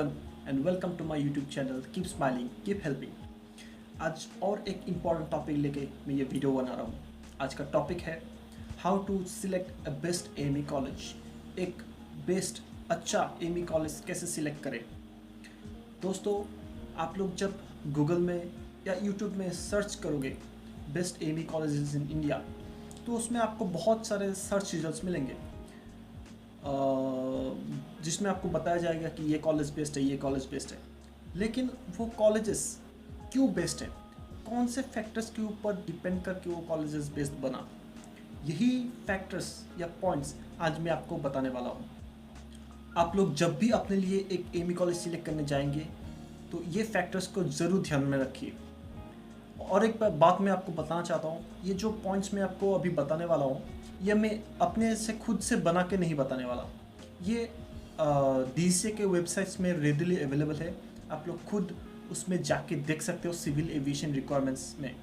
everyone and welcome to my YouTube channel Keep Smiling, Keep Helping। आज और एक important topic लेके मैं ये वीडियो बना रहा हूँ। आज का टॉपिक है how to select a best AME college. एक बेस्ट अच्छा एमी कॉलेज कैसे सिलेक्ट करें। दोस्तों, आप लोग जब गूगल में या यूट्यूब में सर्च करोगे best AME colleges in India, तो उसमें आपको बहुत सारे सर्च रिजल्ट्स मिलेंगे जिसमें आपको बताया जाएगा कि ये कॉलेज बेस्ट है, ये कॉलेज बेस्ट है। लेकिन वो कॉलेजेस क्यों बेस्ट है, कौन से फैक्टर्स के ऊपर डिपेंड करके वो कॉलेजेस बेस्ट बना, यही फैक्टर्स या पॉइंट्स आज मैं आपको बताने वाला हूँ। आप लोग जब भी अपने लिए एक एमी कॉलेज सिलेक्ट करने जाएंगे तो ये फैक्टर्स को ज़रूर ध्यान में रखिए। और एक बात मैं आपको बताना चाहता हूँ, ये जो पॉइंट्स मैं आपको अभी बताने वाला हूँ, ये मैं अपने से खुद से बना के नहीं बताने वाला। ये DGCA के वेबसाइट्स में रेडिली अवेलेबल है, आप लोग खुद उसमें जाके देख सकते हो। सिविल एविएशन रिक्वायरमेंट्स में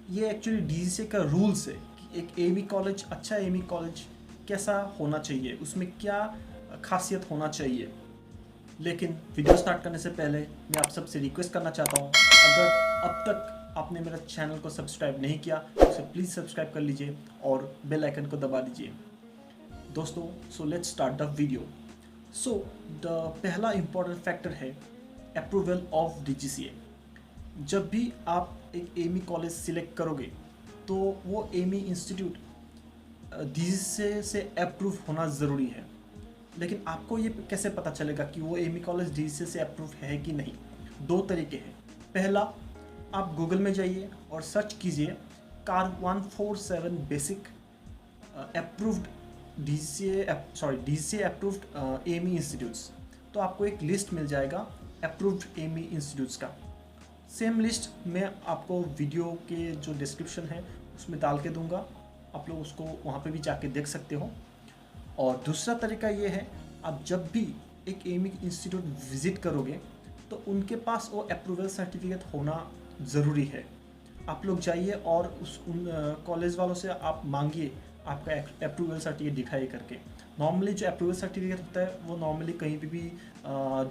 ये एक्चुअली DGCA का रूल्स है कि एक एमी कॉलेज, अच्छा एमी कॉलेज कैसा होना चाहिए, उसमें क्या खासियत होना चाहिए। लेकिन वीडियो स्टार्ट करने से पहले मैं आप सबसे रिक्वेस्ट करना चाहता हूँ, अगर अब तक आपने मेरा चैनल को सब्सक्राइब नहीं किया तो उसे प्लीज़ सब्सक्राइब कर लीजिए और बेल आइकन को दबा दीजिए। दोस्तों, so let's start the video. So the पहला इम्पॉर्टेंट फैक्टर है अप्रूवल ऑफ DGCA। जब भी आप एक एमी कॉलेज सिलेक्ट करोगे तो वो एमी इंस्टीट्यूट DGCA से अप्रूव होना ज़रूरी है। लेकिन आपको ये कैसे पता चलेगा कि वो एमी कॉलेज DGCA से अप्रूव है कि नहीं? दो तरीके हैं। पहला, आप गूगल में जाइए और सर्च कीजिए CAR 147 basic approved DGCA approved AME institutes. तो आपको एक लिस्ट मिल जाएगा अप्रूव्ड एमी इंस्टीट्यूट्स का। सेम लिस्ट मैं आपको वीडियो के जो डिस्क्रिप्शन है उसमें डाल के दूंगा, आप लोग उसको वहाँ पे भी जाके देख सकते हो। और दूसरा तरीका ये है, आप जब भी एक एमी इंस्टीट्यूट विज़िट करोगे तो उनके पास वो अप्रूवल सर्टिफिकेट होना ज़रूरी है। आप लोग जाइए और उन कॉलेज वालों से आप मांगिए आपका अप्रूवल सर्टिफिकेट दिखाइए करके। नॉर्मली जो अप्रूवल सर्टिफिकेट होता है वो नॉर्मली कहीं पे भी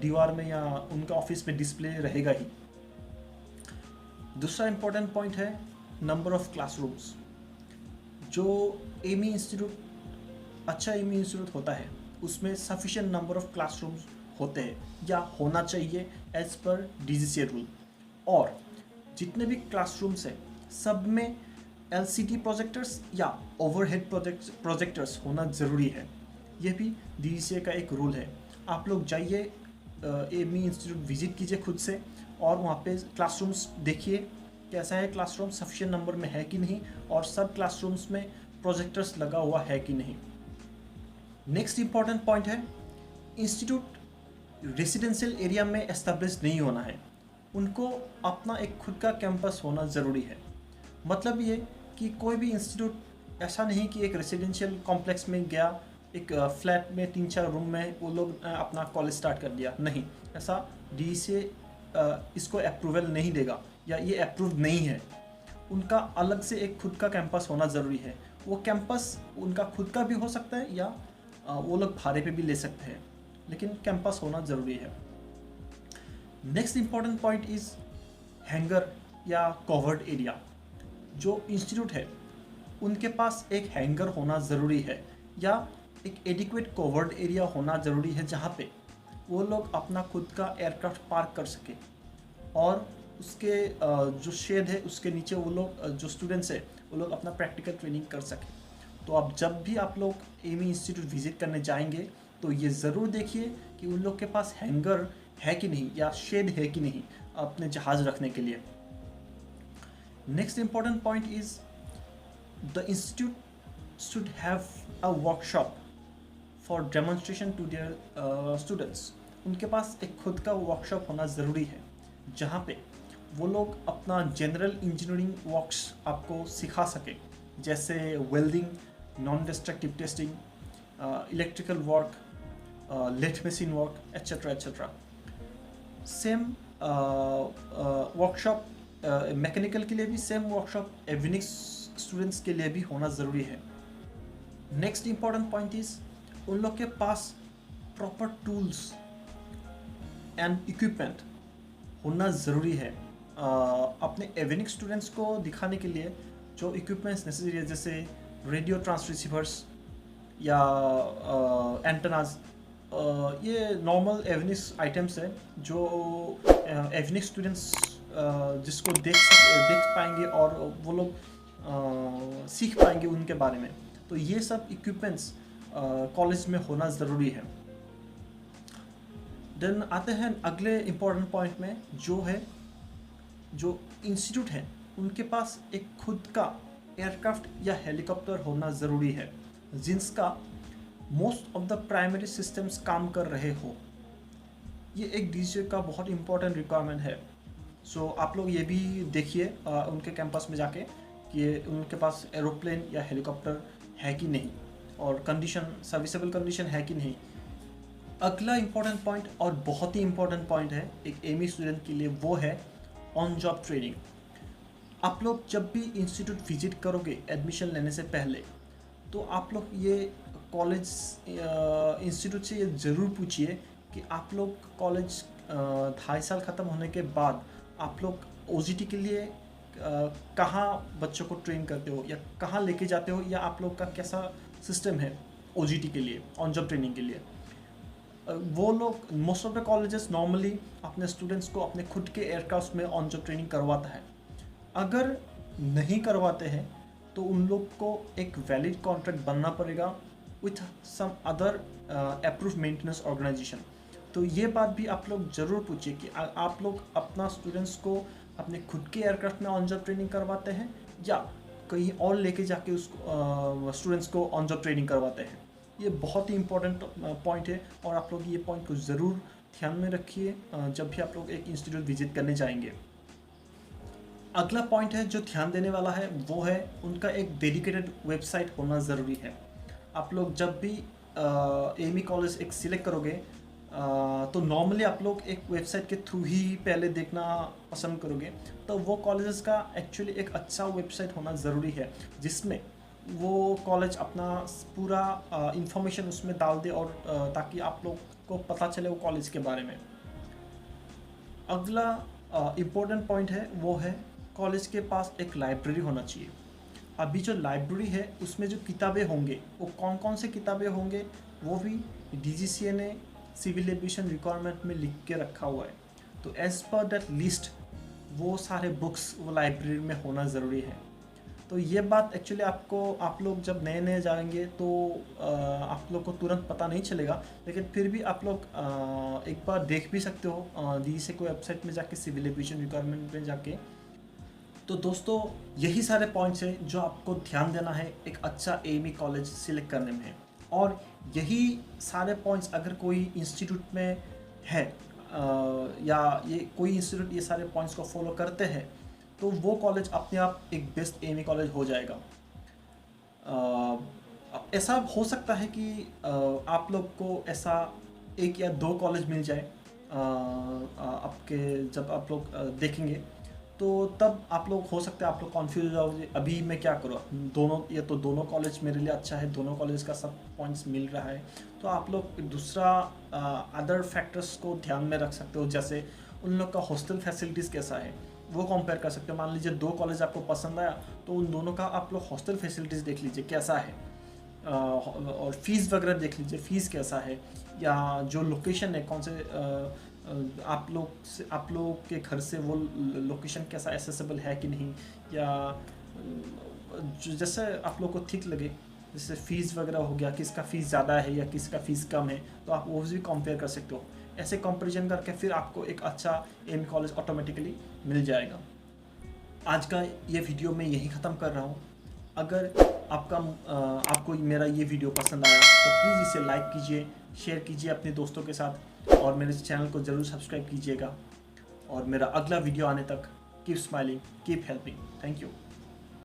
दीवार में या उनका ऑफिस में डिस्प्ले रहेगा ही। दूसरा इम्पोर्टेंट पॉइंट है नंबर ऑफ क्लासरूम्स। जो एमी इंस्टीट्यूट अच्छा एमी इंस्टीट्यूट होता है उसमें सफिशिएंट नंबर ऑफ क्लासरूम्स होते हैं या होना चाहिए एज पर DGCA रूल। और जितने भी क्लासरूम्स हैं सब में LCD प्रोजेक्टर्स या ओवरहेड प्रोजेक्टर्स होना ज़रूरी है। यह भी DGCA का एक रूल है। आप लोग जाइए एमी इंस्टीट्यूट विजिट कीजिए खुद से और वहाँ पे क्लासरूम्स देखिए कैसा है, क्लासरूम सफिशिएंट नंबर में है कि नहीं और सब क्लासरूम्स में प्रोजेक्टर्स लगा हुआ है कि नहीं। नेक्स्ट इम्पॉर्टेंट पॉइंट है, इंस्टीट्यूट रेसिडेंशियल एरिया में एस्टेब्लिश नहीं होना है, उनको अपना एक खुद का कैंपस होना ज़रूरी है। मतलब ये कि कोई भी इंस्टीट्यूट ऐसा नहीं कि एक रेसिडेंशियल कॉम्प्लेक्स में गया, एक फ्लैट में 3-4 रूम में वो लोग अपना कॉलेज स्टार्ट कर दिया, नहीं, ऐसा DGCA इसको अप्रूवल नहीं देगा या ये अप्रूव नहीं है। उनका अलग से एक खुद का कैंपस होना ज़रूरी है। वो कैंपस उनका खुद का भी हो सकता है या वो लोग भाड़े पे भी ले सकते हैं, लेकिन कैंपस होना ज़रूरी है। Next important point is hanger या कवर्ड एरिया। जो इंस्टीट्यूट है उनके पास एक हैंगर होना ज़रूरी है या एक एडिक्वेट कवर्ड एरिया होना ज़रूरी है जहाँ पे वो लोग अपना खुद का एयरक्राफ्ट पार्क कर सके और उसके जो शेड है उसके नीचे वो लोग जो स्टूडेंट्स है वो लोग अपना प्रैक्टिकल ट्रेनिंग कर सके। तो अब जब भी आप लोग एमी इंस्टीट्यूट विजिट करने जाएंगे तो ये ज़रूर देखिए कि उन लोग के पास हैंगर है कि नहीं या शेड है कि नहीं अपने जहाज़ रखने के लिए। Next important point is the institute should have a workshop for demonstration to their students. उनके पास एक खुद का वर्कशॉप होना ज़रूरी है जहाँ पे वो लोग अपना जनरल इंजीनियरिंग वर्क्स आपको सिखा सके, जैसे welding, non destructive testing, electrical work, lathe machine work, etcetera etcetera. Same workshop mechanical के लिए भी सेम वर्कशॉप एविनिक्स स्टूडेंट्स के लिए भी होना ज़रूरी है। नेक्स्ट इम्पॉर्टेंट पॉइंट इज़ उन लोग के पास प्रॉपर टूल्स एंड इक्विपमेंट होना ज़रूरी है। अपने एवेनिक स्टूडेंट्स को दिखाने के लिए जो इक्विपमेंट्स नेसेसरी है, जैसे रेडियो ट्रांसरिसीवर्स या एंटेनाज, ये नॉर्मल एवेनिक्स आइटम्स है जो एवेनिक स्टूडेंट्स जिसको देख पाएंगे और वो लोग सीख पाएंगे उनके बारे में। तो ये सब इक्विपमेंट्स कॉलेज में होना ज़रूरी है। देन आते हैं अगले इम्पोर्टेंट पॉइंट में, जो इंस्टीट्यूट है उनके पास एक खुद का एयरक्राफ्ट या हेलीकॉप्टर होना ज़रूरी है जिसका most of the primary systems काम कर रहे हो। ये एक डीजे का बहुत इंपॉर्टेंट रिक्वायरमेंट है। सो आप लोग ये भी देखिए उनके कैंपस में जाके कि उनके पास एरोप्लेन या हेलीकॉप्टर है कि नहीं और कंडीशन सर्विसेबल कंडीशन है कि नहीं। अगला इम्पॉर्टेंट पॉइंट और बहुत ही इम्पॉर्टेंट पॉइंट है एक एमई स्टूडेंट के लिए, वो है ऑन जॉब ट्रेनिंग। आप लोग जब भी इंस्टीट्यूट विजिट करोगे एडमिशन लेने से पहले, तो आप लोग ये कॉलेज इंस्टीट्यूट से ये ज़रूर पूछिए कि आप लोग कॉलेज 2.5 साल ख़त्म होने के बाद आप लोग ओजीटी के लिए कहाँ बच्चों को ट्रेन करते हो या कहाँ लेके जाते हो, या आप लोग का कैसा सिस्टम है ओजीटी के लिए, ऑन जॉब ट्रेनिंग के लिए। वो लोग most of the colleges normally अपने स्टूडेंट्स को अपने खुद के एयरक्राफ्ट में ऑन जॉब ट्रेनिंग करवाता है। अगर नहीं करवाते हैं तो उन लोग को एक वैलिड कॉन्ट्रैक्ट बनना पड़ेगा with some other approve maintenance organisation. तो ये बात भी आप लोग ज़रूर पूछिए कि आप लोग अपना स्टूडेंट्स को अपने खुद के एयरक्राफ्ट में ऑन जॉब ट्रेनिंग करवाते हैं या कहीं और लेके जाके उसको स्टूडेंट्स को ऑन जॉब ट्रेनिंग करवाते हैं। ये बहुत ही इम्पोर्टेंट पॉइंट है और आप लोग ये पॉइंट को ज़रूर ध्यान में रखिए जब भी आप लोग एक इंस्टीट्यूट विजिट करने जाएंगे। अगला पॉइंट है जो ध्यान देने वाला है, वो है उनका एक डेडिकेटेड वेबसाइट होना ज़रूरी है। आप लोग जब भी एमई कॉलेज एक सिलेक्ट करोगे तो नॉर्मली आप लोग एक वेबसाइट के थ्रू ही पहले देखना पसंद करोगे। तो वो कॉलेजेस का एक्चुअली एक अच्छा वेबसाइट होना ज़रूरी है जिसमें वो कॉलेज अपना पूरा इंफॉर्मेशन उसमें डाल दे और ताकि आप लोग को पता चले वो कॉलेज के बारे में। अगला इम्पोर्टेंट पॉइंट है वो है कॉलेज के पास एक लाइब्रेरी होना चाहिए। अभी जो लाइब्रेरी है उसमें जो किताबें होंगे वो कौन कौन से किताबें होंगे वो भी डीजीसीए ने सिविल एविएशन रिक्वायरमेंट में लिख के रखा हुआ है। तो एज पर दैट लिस्ट वो सारे बुक्स वो लाइब्रेरी में होना ज़रूरी है। तो ये बात एक्चुअली आप लोग जब नए नए जाएंगे तो आप लोग को तुरंत पता नहीं चलेगा, लेकिन फिर भी आप लोग एक बार देख भी सकते हो डीजीसीए को वेबसाइट में जाके, सिविल एविएशन रिक्वायरमेंट में जाके। तो दोस्तों यही सारे पॉइंट्स हैं जो आपको ध्यान देना है एक अच्छा एमई कॉलेज सिलेक्ट करने में। और यही सारे पॉइंट्स अगर कोई इंस्टीट्यूट में है या ये कोई इंस्टीट्यूट ये सारे पॉइंट्स को फॉलो करते हैं तो वो कॉलेज अपने आप एक बेस्ट एमई कॉलेज हो जाएगा। ऐसा हो सकता है कि आप लोग को ऐसा 1 या 2 कॉलेज मिल जाए आपके जब आप लोग देखेंगे, तो तब आप लोग हो सकता है आप लोग कॉन्फ्यूज हो जाओगे अभी मैं क्या करूँ, दोनों कॉलेज मेरे लिए अच्छा है, दोनों कॉलेज का सब पॉइंट्स मिल रहा है। तो आप लोग दूसरा अदर फैक्टर्स को ध्यान में रख सकते हो, जैसे उन लोग का हॉस्टल फैसिलिटीज़ कैसा है वो कंपेयर कर सकते हो। मान लीजिए 2 कॉलेज आपको पसंद आया तो उन दोनों का आप लोग हॉस्टल फैसिलिटीज़ देख लीजिए कैसा है, और फीस वगैरह देख लीजिए फीस कैसा है, या जो लोकेशन है कौन से आप लोग के घर से वो लोकेशन कैसा एक्सेसिबल है कि नहीं, या जैसे आप लोग को ठीक लगे, जैसे फ़ीस वगैरह हो गया, किसका फ़ीस ज़्यादा है या किसका फ़ीस कम है, तो आप वो भी कंपेयर कर सकते हो। ऐसे कंपैरिजन करके फिर आपको एक अच्छा एमई कॉलेज ऑटोमेटिकली मिल जाएगा। आज का ये वीडियो मैं यही ख़त्म कर रहा हूँ। अगर आपको मेरा ये वीडियो पसंद आया तो प्लीज़ इसे लाइक कीजिए, शेयर कीजिए अपने दोस्तों के साथ और मेरे चैनल को ज़रूर सब्सक्राइब कीजिएगा। और मेरा अगला वीडियो आने तक keep smiling, keep helping. Thank you.